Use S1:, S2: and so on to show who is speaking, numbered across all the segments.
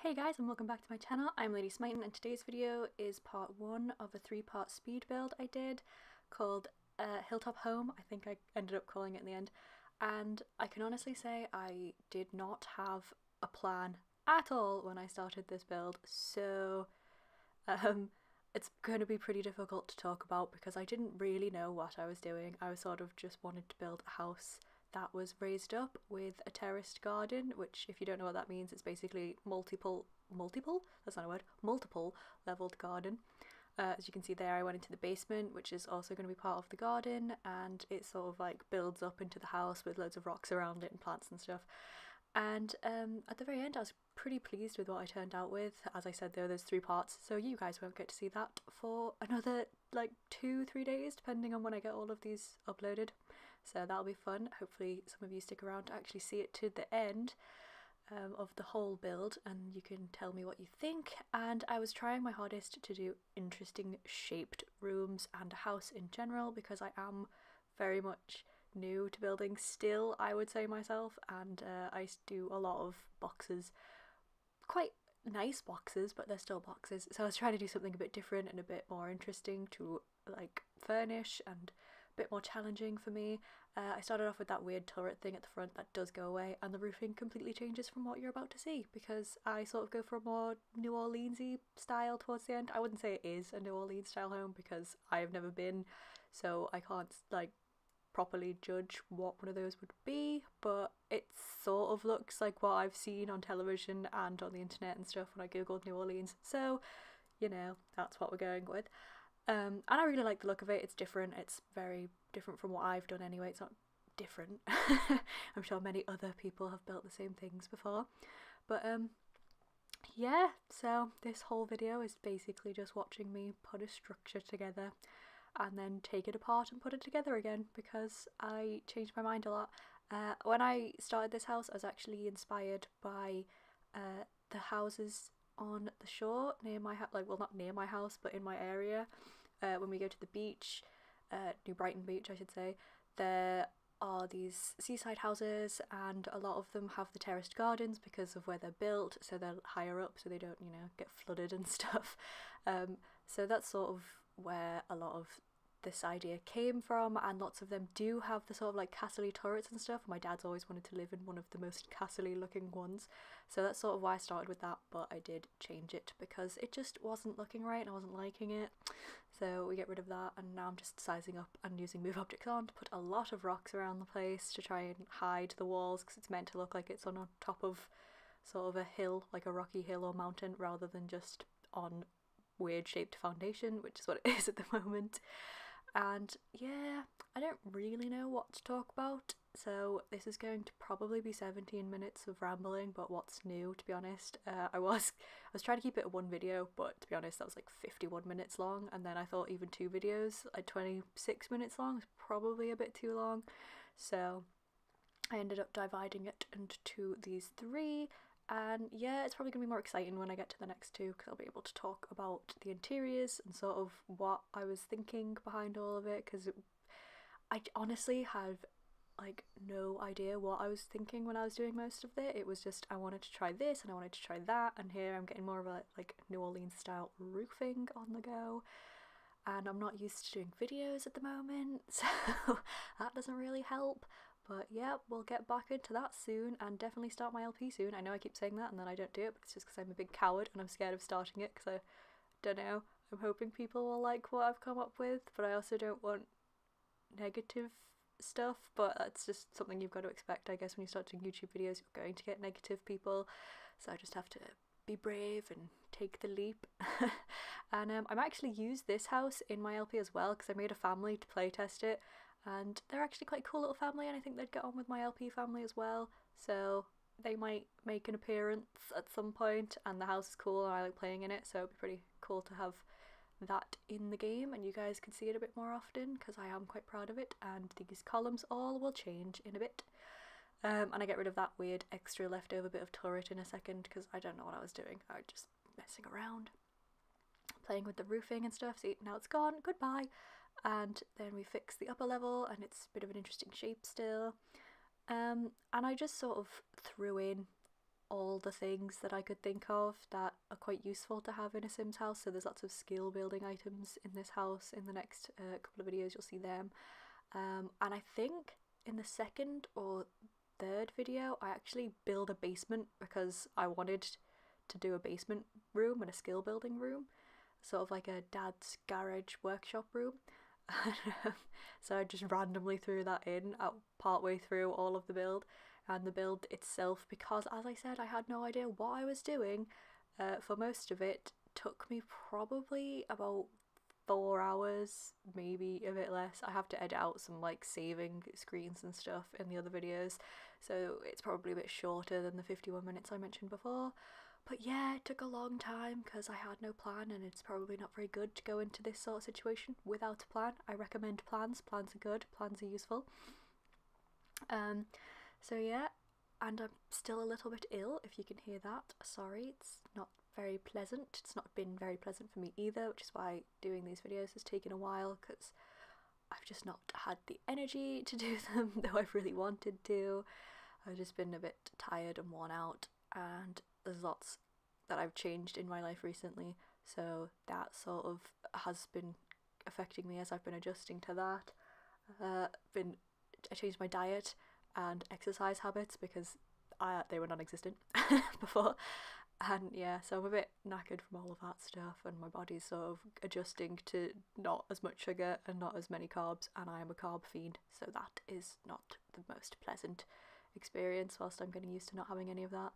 S1: Hey guys, and welcome back to my channel. I'm LadySmitan, and today's video is part 1 of a 3-part speed build I did called Hilltop Home. I think I ended up calling it in the end. And I can honestly say I did not have a plan at all when I started this build, so it's going to be pretty difficult to talk about because I didn't really know what I was doing. I was sort of just wanted to build a house that was raised up with a terraced garden, which, if you don't know what that means, it's basically multiple that's not a word, multiple leveled garden. As you can see there, I went into the basement, which is also going to be part of the garden, and it sort of like builds up into the house with loads of rocks around it and plants and stuff. And at the very end I was pretty pleased with what I turned out with. As I said though, there's 3 parts, so you guys won't get to see that for another like 2-3 days depending on when I get all of these uploaded, so that'll be fun. Hopefully some of you stick around to actually see it to the end of the whole build and you can tell me what you think. And I was trying my hardest to do interesting shaped rooms and a house in general because I am very much new to building still, I would say myself, and I do a lot of boxes, quite nice boxes, but they're still boxes, so I was trying to do something a bit different and a bit more interesting to like furnish and a bit more challenging for me. I started off with that weird turret thing at the front that does go away, and the roofing completely changes from what you're about to see because I sort of go for a more New Orleans-y style towards the end. I wouldn't say it is a New Orleans style home because I have never been, so I can't like properly judge what one of those would be, but it sort of looks like what I've seen on television and on the internet and stuff when I googled New Orleans, so you know, that's what we're going with. And I really like the look of it. It's different, it's very different from what I've done anyway. It's not different. I'm sure many other people have built the same things before, but yeah, so this whole video is basically just watching me put a structure together and then take it apart and put it together again because I changed my mind a lot. When I started this house, I was actually inspired by the houses on the shore near my house, like, well, not near my house, but in my area. When we go to the beach, New Brighton Beach I should say, there are these seaside houses and a lot of them have the terraced gardens because of where they're built, so they're higher up so they don't, you know, get flooded and stuff. So that's sort of where a lot of this idea came from, and lots of them do have the sort of like castle-y turrets and stuff. My dad's always wanted to live in one of the most castle-y looking ones, so that's sort of why I started with that, but I did change it because it just wasn't looking right and I wasn't liking it, so we get rid of that. And now I'm just sizing up and using move objects on to put a lot of rocks around the place to try and hide the walls because it's meant to look like it's on top of sort of a hill, like a rocky hill or mountain, rather than just on weird shaped foundation, which is what it is at the moment. And yeah, I don't really know what to talk about, so this is going to probably be 17 minutes of rambling, but what's new, to be honest. I was trying to keep it a 1 video, but to be honest that was like 51 minutes long, and then I thought even 2 videos at 26 minutes long is probably a bit too long, so I ended up dividing it into these 3. And yeah, it's probably going to be more exciting when I get to the next 2 because I'll be able to talk about the interiors and sort of what I was thinking behind all of it, because I honestly have like no idea what I was thinking when I was doing most of it. It was just I wanted to try this and I wanted to try that, and here I'm getting more of a like New Orleans style roofing on the go, and I'm not used to doing videos at the moment, so that doesn't really help. But yeah, we'll get back into that soon and definitely start my LP soon. I know I keep saying that and then I don't do it, but it's just because I'm a big coward and I'm scared of starting it because I don't know. I'm hoping people will like what I've come up with, but I also don't want negative stuff, but that's just something you've got to expect, I guess. When you start doing YouTube videos, you're going to get negative people, so I just have to be brave and take the leap. And I might actually use this house in my LP as well because I made a family to play test it, and they're actually quite a cool little family and I think they'd get on with my LP family as well, so they might make an appearance at some point, and the house is cool and I like playing in it, so it'd be pretty cool to have that in the game and you guys can see it a bit more often because I am quite proud of it. And these columns all will change in a bit. And I get rid of that weird extra leftover bit of turret in a second because I don't know what I was doing. I was just messing around, playing with the roofing and stuff. See, now it's gone, goodbye. And then we fix the upper level and it's a bit of an interesting shape still. And I just sort of threw in all the things that I could think of that are quite useful to have in a Sims house. So there's lots of skill building items in this house. In the next couple of videos you'll see them. And I think in the second or third video I actually build a basement because I wanted to do a basement room and a skill building room, sort of like a dad's garage workshop room. So I just randomly threw that in at partway through all of the build, and the build itself, because as I said I had no idea what I was doing for most of it, took me probably about 4 hours, maybe a bit less. I have to edit out some like saving screens and stuff in the other videos, so it's probably a bit shorter than the 51 minutes I mentioned before. But yeah, it took a long time because I had no plan, and it's probably not very good to go into this sort of situation without a plan. I recommend plans. Plans are good. Plans are useful. So yeah, and I'm still a little bit ill, if you can hear that. Sorry, it's not very pleasant. It's not been very pleasant for me either, which is why doing these videos has taken a while, because I've just not had the energy to do them, though I've really wanted to. I've just been a bit tired and worn out, and there's lots that I've changed in my life recently, so that sort of has been affecting me as I've been adjusting to that. I changed my diet and exercise habits because they were non-existent before, and yeah, so I'm a bit knackered from all of that stuff, and my body's sort of adjusting to not as much sugar and not as many carbs, and I am a carb fiend, so that is not the most pleasant experience whilst I'm getting used to not having any of that.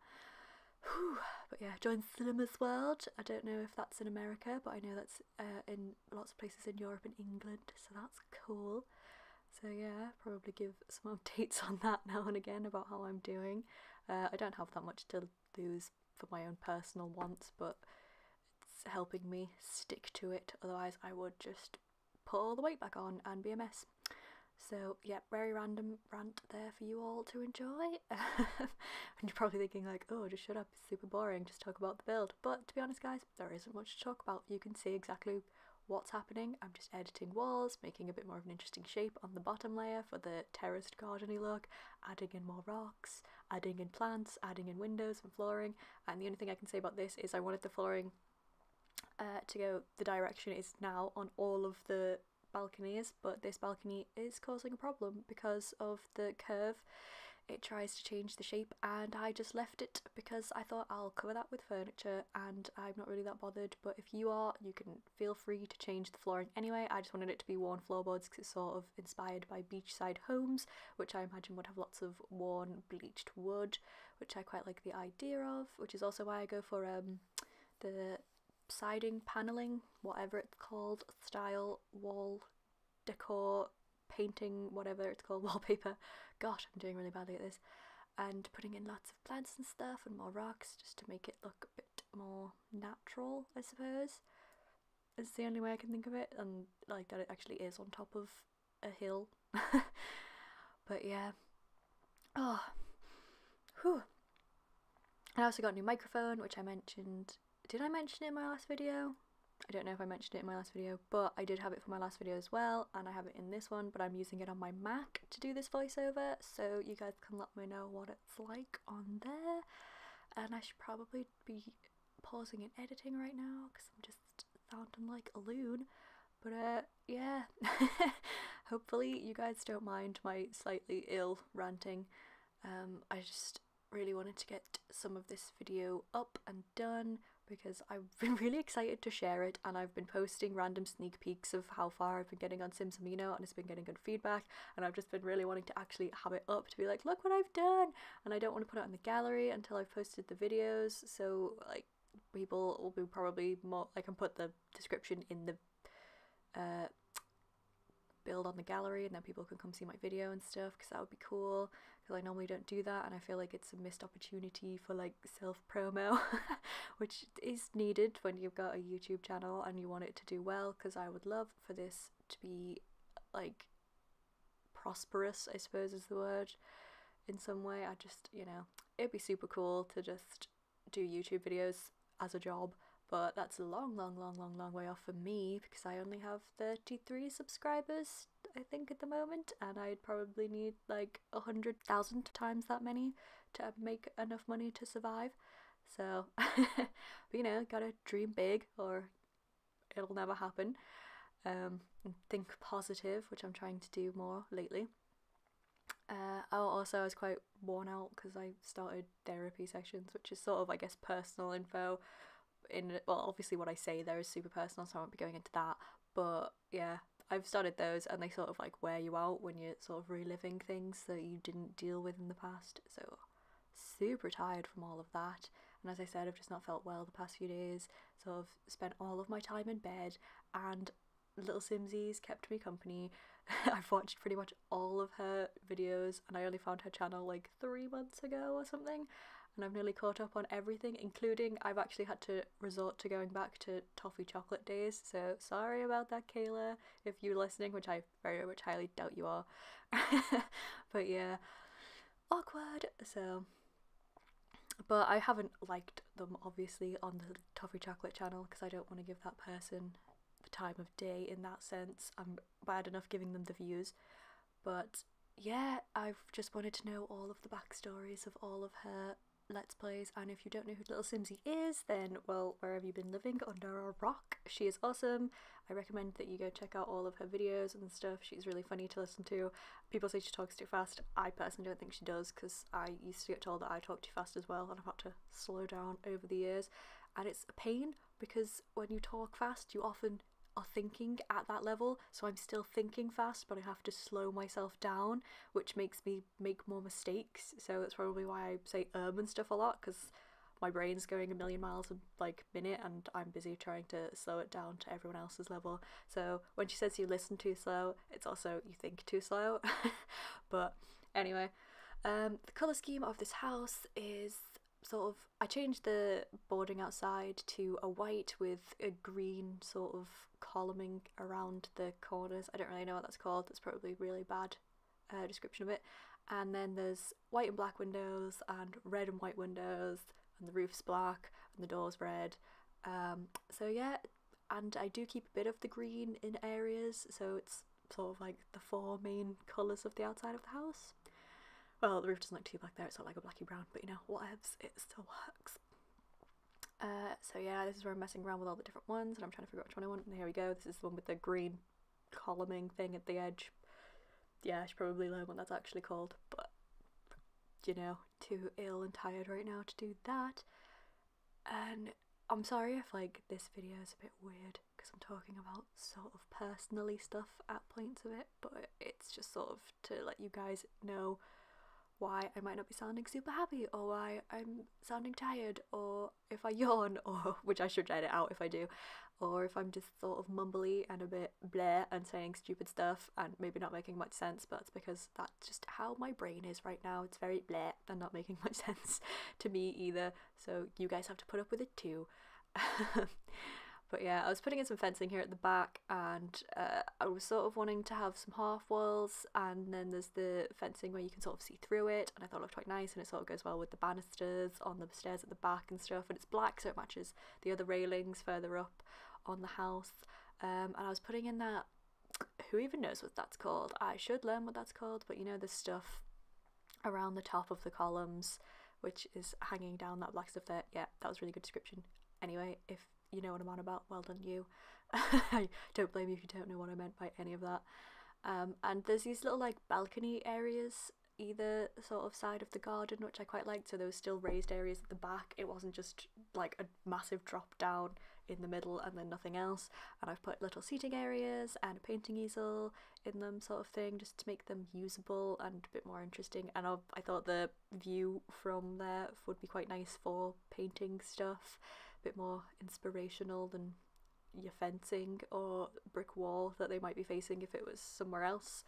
S1: Whew. But yeah, join Slimmers World. I don't know if that's in America, but I know that's in lots of places in Europe and England, so that's cool. So yeah, probably give some updates on that now and again about how I'm doing. I don't have that much to lose for my own personal wants, but it's helping me stick to it, otherwise I would just put all the weight back on and be a mess. So yeah, very random rant there for you all to enjoy. And you're probably thinking like, oh, just shut up, it's super boring, just talk about the build. But to be honest guys, there isn't much to talk about. You can see exactly what's happening. I'm just editing walls, making a bit more of an interesting shape on the bottom layer for the terraced garden-y look, adding in more rocks, adding in plants, adding in windows and flooring. And the only thing I can say about this is I wanted the flooring to go the direction it is now on all of the balconies, but this balcony is causing a problem because of the curve. It tries to change the shape, and I just left it because I thought I'll cover that with furniture, and I'm not really that bothered. But if you are, you can feel free to change the flooring anyway. I just wanted it to be worn floorboards because it's sort of inspired by beachside homes, which I imagine would have lots of worn bleached wood, which I quite like the idea of, which is also why I go for the siding paneling, whatever it's called, style, wall decor, painting, whatever it's called, wallpaper. Gosh, I'm doing really badly at this. And putting in lots of plants and stuff and more rocks just to make it look a bit more natural, I suppose. It's the only way I can think of it, and like that it actually is on top of a hill. But yeah. Oh. Whew. I also got a new microphone, which I mentioned. Did I mention it in my last video? I don't know if I mentioned it in my last video, but I did have it for my last video as well, and I have it in this one, but I'm using it on my Mac to do this voiceover, so you guys can let me know what it's like on there. And I should probably be pausing and editing right now because I'm just sounding like a loon. But yeah, hopefully you guys don't mind my slightly ill ranting. I just really wanted to get some of this video up and done because I've been really excited to share it, and I've been posting random sneak peeks of how far I've been getting on SimsAmino, and it's been getting good feedback, and I've just been really wanting to actually have it up to be like, look what I've done, and I don't want to put it in the gallery until I've posted the videos, so like people will be probably more, I can put the description in the build on the gallery, and then people can come see my video and stuff, because that would be cool, because I normally don't do that, and I feel like it's a missed opportunity for like self-promo which is needed when you've got a YouTube channel and you want it to do well, because I would love for this to be like prosperous, I suppose is the word, in some way. I just, you know, it'd be super cool to just do YouTube videos as a job, but that's a long way off for me, because I only have 33 subscribers, I think, at the moment, and I'd probably need like 100,000 times that many to make enough money to survive. So, but you know, gotta dream big or it'll never happen. And think positive, which I'm trying to do more lately. I was quite worn out because I started therapy sessions, which is sort of, I guess, personal info. Well, obviously what I say there is super personal, so I won't be going into that. But yeah, I've started those, and they sort of like wear you out when you're sort of reliving things that you didn't deal with in the past. So super tired from all of that. And as I said, I've just not felt well the past few days. Sort of spent all of my time in bed, and little Simsies kept me company. I've watched pretty much all of her videos, and I only found her channel like 3 months ago or something, and I've nearly caught up on everything, including I've actually had to resort to going back to toffee chocolate days, so sorry about that, Kayla, if you're listening, which I very much highly doubt you are. But yeah, awkward. So, but I haven't liked them obviously on the toffee chocolate channel because I don't want to give that person the time of day in that sense. I'm bad enough giving them the views. But yeah, I've just wanted to know all of the backstories of all of her Let's Plays, and if you don't know who Little Simsie is, then, well, where have you been living? Under a rock? She is awesome. I recommend that you go check out all of her videos and stuff. She's really funny to listen to. People say she talks too fast. I personally don't think she does, because I used to get told that I talk too fast as well, and I've had to slow down over the years. And it's a pain, because when you talk fast, you often are thinking at that level, so I'm still thinking fast, but I have to slow myself down, which makes me make more mistakes. So that's probably why I say and stuff a lot, because my brain's going a million miles a like minute, and I'm busy trying to slow it down to everyone else's level. So when she says you listen too slow, it's also you think too slow. But anyway, the colour scheme of this house is sort of, I changed the boarding outside to a white with a green sort of columning around the corners. I don't really know what that's called. That's probably really bad description of it. And then there's white and black windows and red and white windows, and the roof's black and the door's red. So yeah, and I do keep a bit of the green in areas, so it's sort of like the 4 main colours of the outside of the house. Well, the roof doesn't look too black there, it's not like a blacky brown, but you know, whatevs, it still works. So yeah, this is where I'm messing around with all the different ones, and I'm trying to figure out which one I want, and here we go. This is the one with the green columning thing at the edge. Yeah, I should probably learn what that's actually called, but, you know, too ill and tired right now to do that. And I'm sorry if, like, this video is a bit weird, because I'm talking about sort of personally stuff at points of it, but it's just sort of to let you guys know why I might not be sounding super happy, or why I'm sounding tired, or if I yawn, or which I should edit out if I do, or if I'm just sort of mumbly and a bit bleh and saying stupid stuff and maybe not making much sense, but it's because that's just how my brain is right now. It's very bleh and not making much sense to me either, so you guys have to put up with it too. But yeah, I was putting in some fencing here at the back, and I was sort of wanting to have some half walls, and then there's the fencing where you can sort of see through it, and I thought it looked quite nice, and it sort of goes well with the banisters on the stairs at the back and stuff, and it's black so it matches the other railings further up on the house. And I was putting in that, who even knows what that's called? I should learn what that's called, but you know, the stuff around the top of the columns which is hanging down, that black stuff there. Yeah, that was a really good description. Anyway, if you know what I'm on about, well done you. I don't blame you if you don't know what I meant by any of that. And there's these little like balcony areas either sort of side of the garden, which I quite liked, so there was still raised areas at the back. It wasn't just like a massive drop down in the middle and then nothing else, and I've put little seating areas and a painting easel in them sort of thing, just to make them usable and a bit more interesting. And I thought the view from there would be quite nice for painting stuff, a bit more inspirational than your fencing or brick wall that they might be facing if it was somewhere else.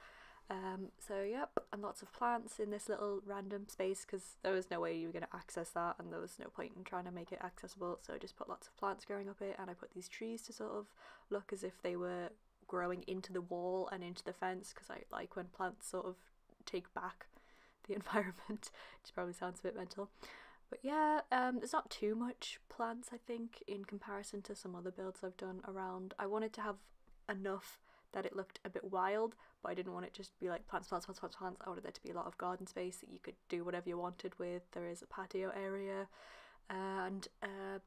S1: So yep, and lots of plants in this little random space because there was no way you were going to access that, and there was no point in trying to make it accessible, so I just put lots of plants growing up it, and I put these trees to sort of look as if they were growing into the wall and into the fence, because I like when plants sort of take back the environment, which probably sounds a bit mental. But yeah, there's not too much plants I think in comparison to some other builds I've done around. I wanted to have enough that it looked a bit wild, but I didn't want it just to be like plants, plants, plants, plants, plants. I wanted there to be a lot of garden space that you could do whatever you wanted with. There is a patio area and a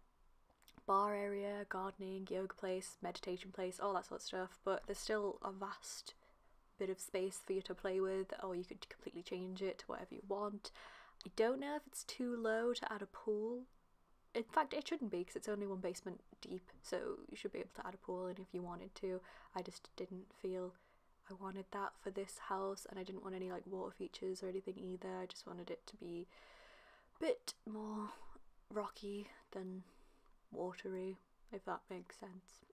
S1: bar area, gardening, yoga place, meditation place, all that sort of stuff, but there's still a vast bit of space for you to play with, or you could completely change it to whatever you want. I don't know if it's too low to add a pool. In fact, it shouldn't be because it's only one basement deep, so you should be able to add a pool in if you wanted to. I just didn't feel I wanted that for this house, and I didn't want any like water features or anything either. I just wanted it to be a bit more rocky than watery, if that makes sense.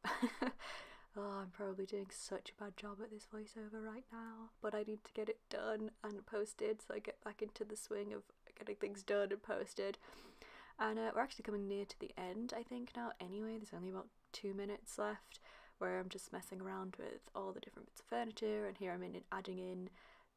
S1: Oh, I'm probably doing such a bad job at this voiceover right now, but I need to get it done and posted so I get back into the swing of getting things done and posted. And we're actually coming near to the end, I think, now anyway. There's only about 2 minutes left where I'm just messing around with all the different bits of furniture, and here I'm adding in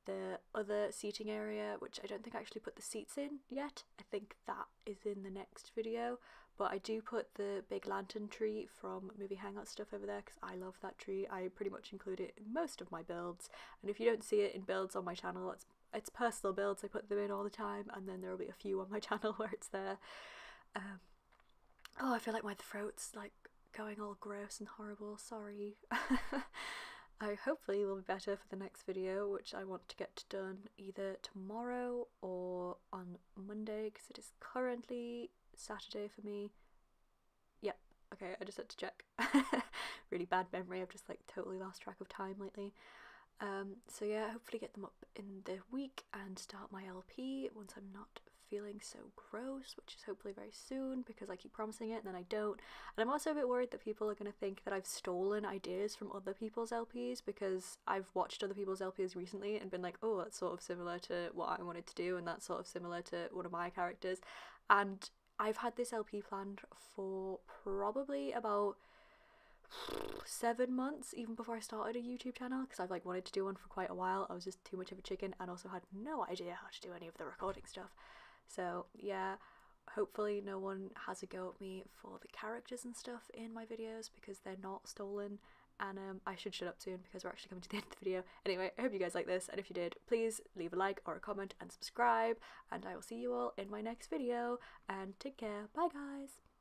S1: the other seating area, which I don't think I actually put the seats in yet. I think that is in the next video, but I do put the big lantern tree from movie hangout stuff over there because I love that tree. I pretty much include it in most of my builds, and if you don't see it in builds on my channel, it's personal builds. I put them in all the time, and then there will be a few on my channel where it's there. Oh, I feel like my throat's like going all gross and horrible, sorry. I hopefully will be better for the next video, which I want to get done either tomorrow or on Monday, because it is currently Saturday for me. Yep, okay, I just had to check. Really bad memory, I've just like totally lost track of time lately. So yeah, hopefully get them up in the week and start my LP once I'm not feeling so gross, which is hopefully very soon because I keep promising it and then I don't. And I'm also a bit worried that people are going to think that I've stolen ideas from other people's LPs, because I've watched other people's LPs recently and been like, oh, that's sort of similar to what I wanted to do, and that's sort of similar to one of my characters. And I've had this LP planned for probably about 7 months, even before I started a YouTube channel, because I've like wanted to do one for quite a while. I was just too much of a chicken and also had no idea how to do any of the recording stuff. So yeah, hopefully no one has a go at me for the characters and stuff in my videos, because they're not stolen. And I should shut up soon because we're actually coming to the end of the video. Anyway, I hope you guys like this, and if you did, please leave a like or a comment and subscribe, and I will see you all in my next video, and take care. Bye guys!